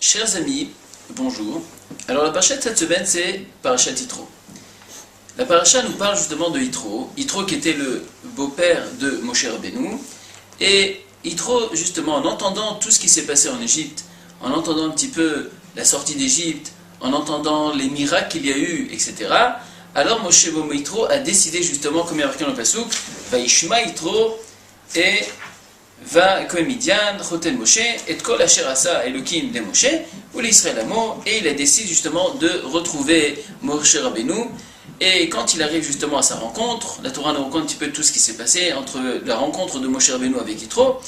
Chers amis, bonjour. Alors la paracha de cette semaine, c'est paracha Yitro. La paracha nous parle justement de Yitro. Yitro qui était le beau-père de Moshe Rabbeinu. Et Yitro, justement, en entendant tout ce qui s'est passé en Égypte, en entendant un petit peu la sortie d'Égypte, en entendant les miracles qu'il y a eu, etc., alors Moshe Yitro a décidé justement, comme il y a marqué dans le Passouk, Vaishma Yitro et va Kohen Midian, Chotel Moshe, et Kol Asher Asa Elokim de Moshe, ou l'Israël Amo, et il a décidé justement de retrouver Moshe Rabbeinu. Et quand il arrive justement à sa rencontre, la Torah nous raconte un petit peu tout ce qui s'est passé entre la rencontre de Moshe Rabbeinu avec Yitro.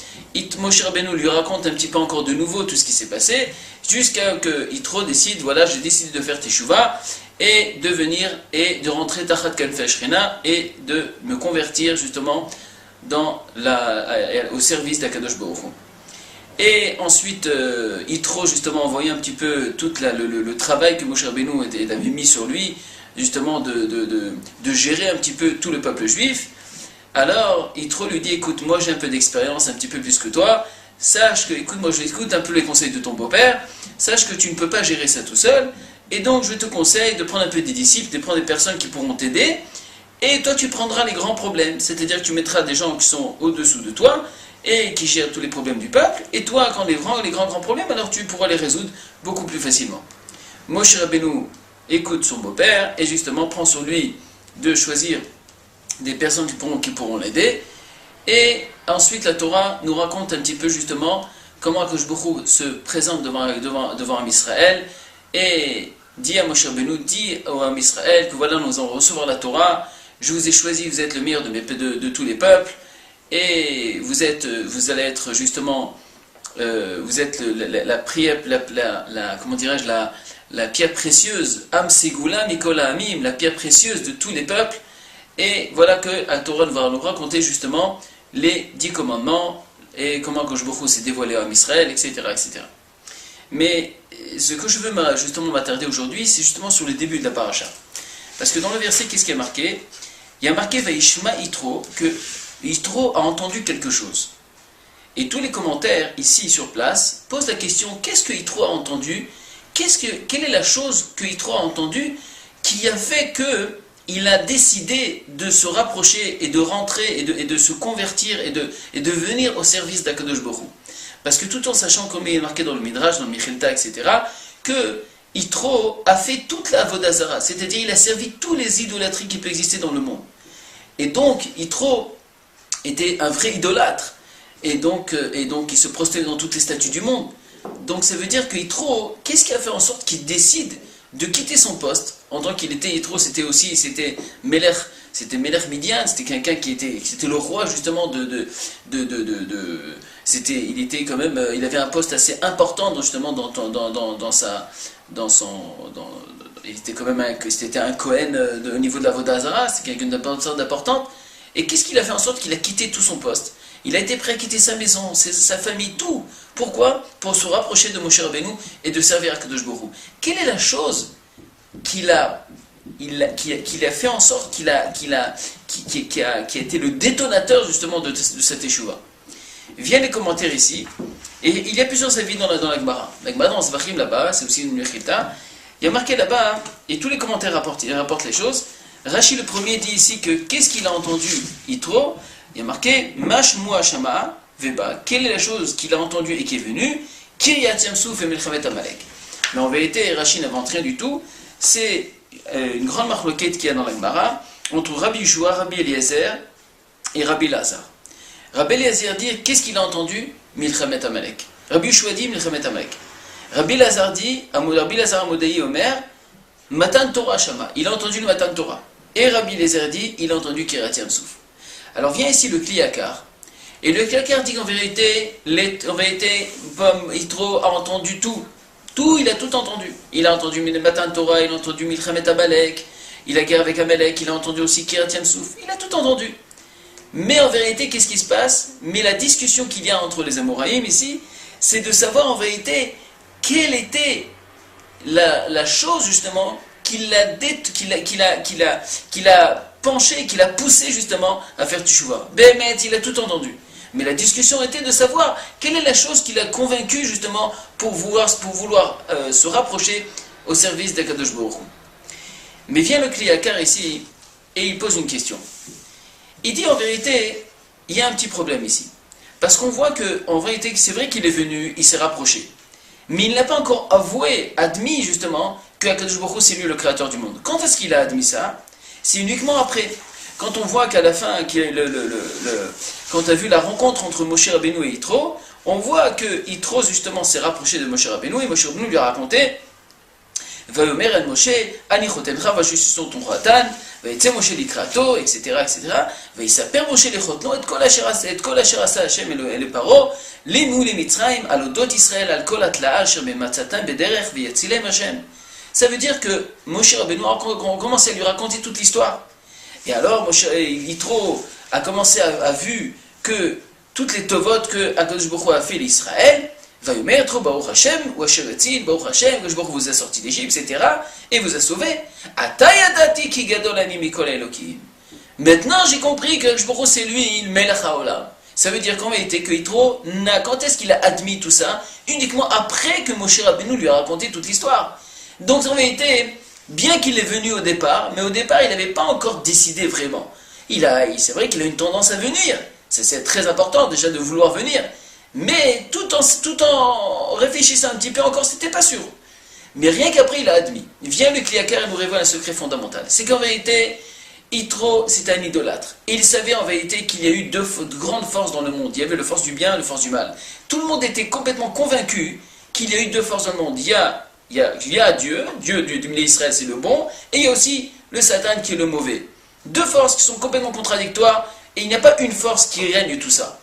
Moshe Rabbeinu lui raconte un petit peu encore de nouveau tout ce qui s'est passé, jusqu'à que Yitro décide, voilà, j'ai décidé de faire Teshuvah, et de venir et de rentrer Tachat Kanfei Shechina, et de me convertir justement au service d'Akadosh Baruch Hu. Et ensuite, Yitro justement envoyé un petit peu tout le travail que Moshe Rabbeinu avait mis sur lui, justement de gérer un petit peu tout le peuple juif. Alors Yitro lui dit, écoute, moi j'ai un peu d'expérience, un petit peu plus que toi, sache que, écoute, moi j'écoute un peu les conseils de ton beau-père, sache que tu ne peux pas gérer ça tout seul, et donc je te conseille de prendre un peu des disciples, de prendre des personnes qui pourront t'aider, et toi tu prendras les grands problèmes, c'est-à-dire que tu mettras des gens qui sont au-dessous de toi, et qui gèrent tous les problèmes du peuple, et toi, quand les grands problèmes, alors tu pourras les résoudre beaucoup plus facilement. Moshe Rabbeinu écoute son beau-père, et justement prend sur lui de choisir des personnes qui pourront l'aider, et ensuite la Torah nous raconte un petit peu justement comment Akadosh Baruch Hu se présente devant Am Israël, et dit à Moshe Rabbeinu, dit au Am Israël que voilà, nous allons recevoir la Torah, je vous ai choisi, vous êtes le meilleur de tous les peuples, et vous allez être justement, vous êtes la pierre précieuse, Am Segula Mikola Amim, la pierre précieuse de tous les peuples. Et voilà que la Torah va nous raconter justement les 10 commandements et comment Akadosh Baruch Hu s'est dévoilé à Israël, etc., etc. Mais ce que je veux justement m'attarder aujourd'hui, c'est justement sur le début de la paracha. Parce que dans le verset, qu'est-ce qui est marqué? Il y a marqué Vaishma Yitro, que Yitro a entendu quelque chose. Et tous les commentaires ici sur place posent la question, qu'est-ce que Yitro a entendu? Quelle est la chose que Yitro a entendue qui a fait qu'il a décidé de se rapprocher et de rentrer et de se convertir et de venir au service d'Akadosh Baruch Hu? Parce que tout en sachant, comme il est marqué dans le Midrash, dans le Mechilta, etc., que Yitro a fait toute la Avodah Zara, c'est-à-dire il a servi tous les idolâtries qui peuvent exister dans le monde. Et donc Yitro était un vrai idolâtre, et donc il se prosternait dans toutes les statues du monde. Donc ça veut dire que Yitro, qu'est-ce qui a fait en sorte qu'il décide de quitter son poste? En tant qu'il était Yitro, c'était Melech Midian, c'était quelqu'un c'était le roi justement il était quand même, il avait un poste assez important justement il était quand même c'était un Kohen au niveau de la Avodah Zara, c'était quelqu'un d'important. Et qu'est-ce qu'il a fait en sorte qu'il a quitté tout son poste? Il a été prêt à quitter sa maison, sa famille, tout. Pourquoi? Pour se rapprocher de Moshe Rabbeinu et de servir Akadosh Baruch Hu. Quelle est la chose qui a fait en sorte qui a été le détonateur justement de cette Teshuvah? Viennent les commentaires ici, et il y a plusieurs avis dans la Gemara. La Gemara dans Zvachim là-bas, c'est aussi une Mechilta. Il y a marqué là-bas, et tous les commentaires rapportent les choses. Rashi le premier dit ici que qu'est-ce qu'il a entendu Yitro? Il y a marqué Mashmua Shama Veba. Quelle est la chose qu'il a entendue et qui est venue? Kiryat Yamsouf et Melchamet Amalek. Mais en vérité, Rashi n'invente rien du tout. C'est une grande marloquette qu'il y a dans la Gemara entre Rabbi Yeshua, Rabbi Eliezer et Rabbi Lazar. Rabbi Eliezer dit qu'est-ce qu'il a entendu? Melchamet Amalek. Rabbi Yeshua dit Melchamet Amalek. Rabbi Lazar dit, Rabbi Lazar Amodaï Omer, Matan Torah Shama. Il a entendu le Matan Torah. Et Rabbi Eliezer dit, il a entendu Kiryat Yamsouf. Alors vient ici le Kliyakar, et le Kliyakar dit qu'en vérité, Yitro a entendu tout. Il a tout entendu. Il a entendu le Matan Torah, il a entendu Milchamet Amalek, il a guerre avec Amalek, il a entendu aussi Kiryat Yamsouf. Il a tout entendu. Mais en vérité, qu'est-ce qui se passe? Mais la discussion qu'il y a entre les Amoraïm ici, c'est de savoir en vérité quelle était la chose justement qui l'a penché, qui l'a poussé justement à faire Teshuvah. Bémet, il a tout entendu. Mais la discussion était de savoir quelle est la chose qui l'a convaincu justement pour vouloir se rapprocher au service d'Akadosh Baruch Hu. Mais vient le Kliyakar ici et il pose une question. Il dit en vérité, il y a un petit problème ici. Parce qu'on voit qu'en vérité, c'est vrai qu'il est venu, il s'est rapproché. Mais il n'a pas encore admis justement que Akadosh Baruch Hu c'est lui le créateur du monde. Quand est-ce qu'il a admis ça? C'est uniquement après. Quand on voit qu'à la fin, quand on a vu la rencontre entre Moshe Rabbeinu et Yitro, on voit que Yitro justement s'est rapproché de Moshe Rabbeinu et Moshe Rabbeinu lui a raconté Vayomer el Moshe, Ani chotemcha vashusison ton ratan, vayetze Moshe likrato, etc. Vayisaper Moshe lechotno, et kol asher asa Hashem el paro, lenu le Mitzrayim, al odot Israël, al kol atla'a asher bematzatam bederech, vayatzilem Hashem. Ça veut dire que Moshe Rabbeinu a commencé à lui raconter toute l'histoire. Et alors, Yitro a commencé à vu que toutes les tovot que Akadosh Baruch Hu a fait l'Israël, Vayomer trop Baruch Hashem, ou Asher Etzil, Baruch Hashem, Akadosh Baruch Hu vous a sorti d'Égypte, etc. et vous a sauvé. Atayadati ki gadol ani mikol Elokim. Maintenant, j'ai compris que Akadosh Baruch Hu c'est lui, le Melech HaOlam. Ça veut dire qu'en vérité, que Yitro, quand est-ce qu'il a admis tout ça? Uniquement après que Moshe Rabbeinu lui a raconté toute l'histoire. Donc en vérité, bien qu'il est venu au départ, mais au départ il n'avait pas encore décidé vraiment. C'est vrai qu'il a une tendance à venir, c'est très important déjà de vouloir venir, mais tout en réfléchissant un petit peu encore, c'était pas sûr. Mais rien qu'après il a admis. Vient le Kliyakar et nous révèle un secret fondamental. C'est qu'en vérité, Yitro c'est un idolâtre. Et il savait en vérité qu'il y a eu deux grandes forces dans le monde. Il y avait la force du bien et la force du mal. Tout le monde était complètement convaincu qu'il y a eu deux forces dans le monde. Il y a Dieu du milieu d'Israël c'est le bon, et il y a aussi le Satan qui est le mauvais. Deux forces qui sont complètement contradictoires, et il n'y a pas une force qui règne tout ça.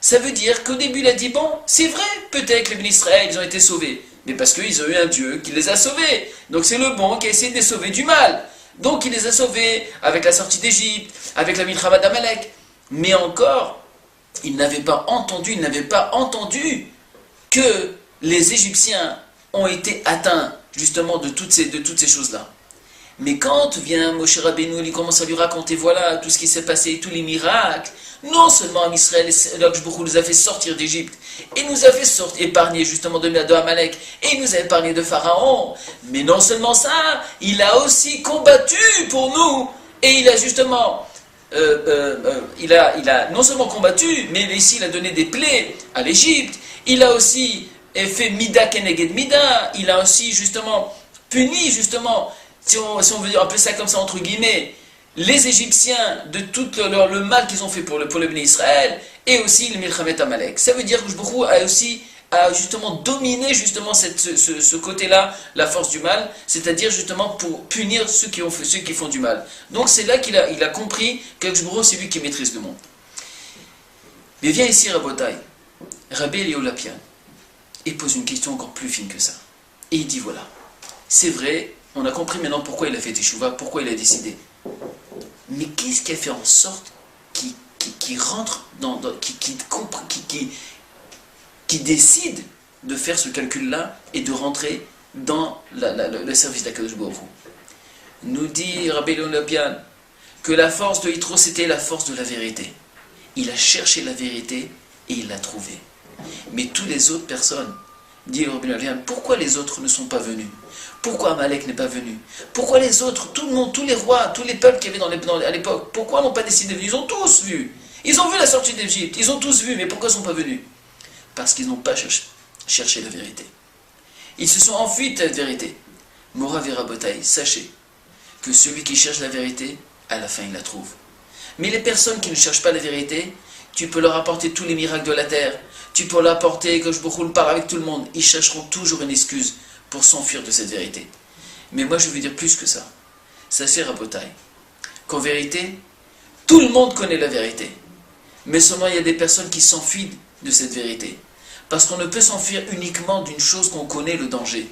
Ça veut dire qu'au début il a dit, bon, c'est vrai, peut-être que les milieu d'Israël ils ont été sauvés, mais parce qu'ils ont eu un Dieu qui les a sauvés. Donc c'est le bon qui a essayé de les sauver du mal. Donc il les a sauvés avec la sortie d'Égypte, avec la milchama d'Amalek. Mais encore, il n'avait pas entendu que les Égyptiens ont été atteints justement de toutes ces choses-là. Mais quand vient Moshe Rabbeinu, il commence à lui raconter, voilà, tout ce qui s'est passé, tous les miracles, non seulement en Israël, Akadosh Baruch Hu nous a fait sortir d'Égypte, et nous a fait épargner justement de Amalek, et il nous a épargné de Pharaon, mais non seulement ça, il a aussi combattu pour nous, et il a justement, il a non seulement combattu, mais ici il a donné des plaies à l'Égypte, il a aussi fait Mida Keneged Mida, il a aussi justement puni justement, si on veut dire appeler ça comme ça entre guillemets, les Égyptiens de tout le mal qu'ils ont fait pour le Béné Israël, et aussi le Milchamet Amalek. Ça veut dire que Baruch Hu a justement dominé justement ce côté-là, la force du mal, c'est-à-dire justement pour punir ceux qui font du mal. Donc c'est là qu'il a compris que Baruch Hu c'est lui qui maîtrise le monde. Mais viens ici Rabotai, Rabbi Eliyahu Lopian, il pose une question encore plus fine que ça. Et il dit voilà, c'est vrai, on a compris maintenant pourquoi il a fait Teshuvah, pourquoi il a décidé. Mais qu'est-ce qui a fait en sorte qu'il rentre qui décide de faire ce calcul-là et de rentrer dans le service d'Akadosh Baruch Hu? Nous dit Rabbi Eliyahu Lopian que la force de Yitro c'était la force de la vérité. Il a cherché la vérité et il l'a trouvée. Mais toutes les autres personnes, dit Rabbi Eliyahu Lopian, pourquoi les autres ne sont pas venus? Pourquoi Amalek n'est pas venu? Pourquoi les autres, tout le monde, tous les rois, tous les peuples qui avaient à l'époque, pourquoi n'ont pas décidé de venir? Ils ont tous vu. Ils ont vu la sortie d'Égypte, ils ont tous vu, mais pourquoi ils ne sont pas venus? Parce qu'ils n'ont pas cherché la vérité. Ils se sont enfuis de la vérité. Mora Verabotai, sachez que celui qui cherche la vérité, à la fin il la trouve. Mais les personnes qui ne cherchent pas la vérité, tu peux leur apporter tous les miracles de la terre, tu peux leur apporter que je parle avec tout le monde, ils chercheront toujours une excuse pour s'enfuir de cette vérité. Mais moi je veux dire plus que ça. Sachez Rabotai, qu'en vérité, tout le monde connaît la vérité. Mais seulement il y a des personnes qui s'enfuient de cette vérité. Parce qu'on ne peut s'enfuir uniquement d'une chose qu'on connaît, le danger.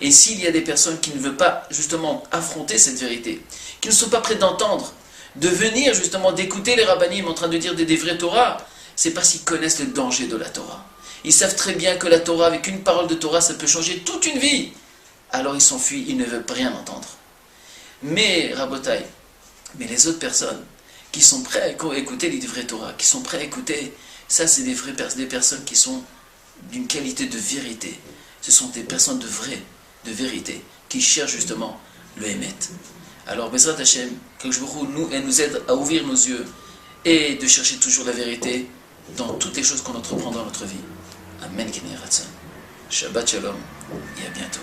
Et s'il y a des personnes qui ne veulent pas justement affronter cette vérité, qui ne sont pas prêts d'entendre, de venir justement d'écouter les rabbinim en train de dire des vrais Torah, c'est parce qu'ils connaissent le danger de la Torah. Ils savent très bien que la Torah, avec une parole de Torah, ça peut changer toute une vie. Alors ils s'enfuient, ils ne veulent rien entendre. Mais, Rabotai, mais les autres personnes qui sont prêts à écouter les vrais Torah, qui sont prêts à écouter Ça, c'est des personnes qui sont d'une qualité de vérité. Ce sont des personnes de vrai, de vérité, qui cherchent justement le Hémet. Alors, Bezrat Hashem, que elle nous aide à ouvrir nos yeux et de chercher toujours la vérité dans toutes les choses qu'on entreprend dans notre vie. Amen, Kenny Ratson. Shabbat Shalom et à bientôt.